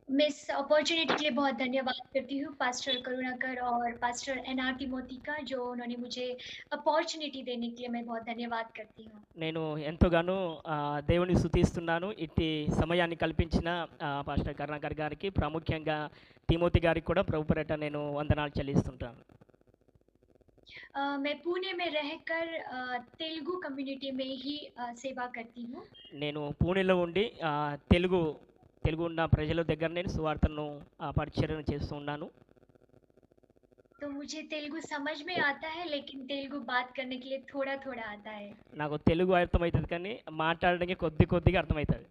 मैं इस अपॉर्च्युनिटी के लिए बहुत धन्यवाद करती हूँ पास्टर करुणाकर और पास्टर एनआर तिमोती का, जो उन्होंने मुझे अपॉर्च्युनिटी देने के लिए मैं बहुत धन्यवाद करती हूँ। నేను ఎంతగానో దేవుని స్తుతిస్తున్నాను. ఇట్టి సమయాన్ని కల్పించిన పాస్టర్ కరుణాకర్ గారికి, ప్రాముఖ్యంగా తిమోతి గారికి కూడా ప్రభు పేరట నేను వందనాలు చెల్లిస్తుంటాను. मैं पुणे में रहकर तेलुगु कम्युनिटी में ही सेवा करती हूँ। నేను పూణేలో ఉండి తెలుగు ఉన్న ప్రజల దగ్గర నేను సువార్తను పరిచర్యను చేస్తూ ఉన్నాను. तो मुझे तेलुगु समझ में आता है, लेकिन तेलुगु बात करने के लिए थोड़ा-थोड़ा आता है। నాకు తెలుగు అర్థమైతది కానీ మాట్లాడడానికి కొద్దిగా అర్థమైతది.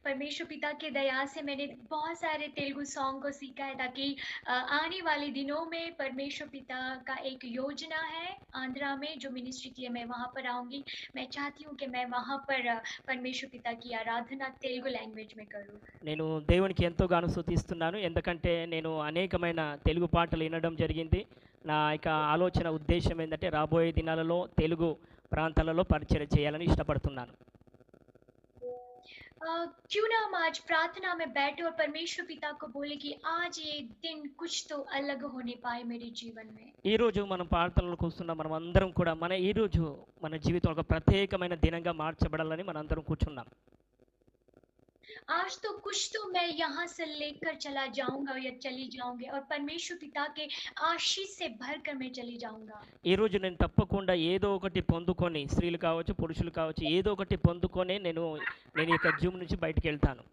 परमेश्वर पिता की दया से मैंने बहुत सारे तेलुगु सॉन्ग को सीखा है, ताकि आने वाले दिनों में परमेश्वर पिता का एक योजना है आंध्रा में, जो मिनिस्ट्री के लिए मैं वहाँ पर आऊँगी। मैं चाहती हूँ कि मैं वहाँ पर परमेश्वर पिता की आराधना तेलुगु लैंग्वेज में करूँ। నేను దేవునికి ఎంతోగానో స్తుతిస్తున్నాను. ఎందుకంటే నేను అనేకమైన తెలుగు పాటలు వినడం జరిగింది. నా యొక్క ఆలోచన ఉద్దేశ్యం ఏందంటే రాబోయే దినాలలో తెలుగు ప్రాంతాలలో పరిచర్య చేయాలని ఇష్టపడుతున్నాను. क्यों ना हम आज प्रार्थना में बैठे और परमेश्वर पिता को बोले कि आज ये दिन कुछ तो अलग होने पाए मेरे जीवन में। ఈరోజు మనం ప్రార్థనలకు వస్తున్న మనమందరం కూడా ఈరోజు మన జీవితం ఒక ప్రత్యేకమైన దినంగా మార్చబడాలని మనందరం కూర్చున్నాం. आज तो कुछ तो मैं यहाँ से लेकर चला जाऊँगा या चली जाऊँगी, और परमेश्वर पिता के आशीष से भरकर मैं चली जाऊँगा। ఈరోజు నేను తప్పకుండా ఏదో ఒకటి పొందుకొని, స్త్రీలు కావచ్చు, పురుషులు కావచ్చు, ఏదో ఒకటి పొందుకొనే నేను ఈ యొక్క జూమ్ నుంచి బయటికెళ్తాను.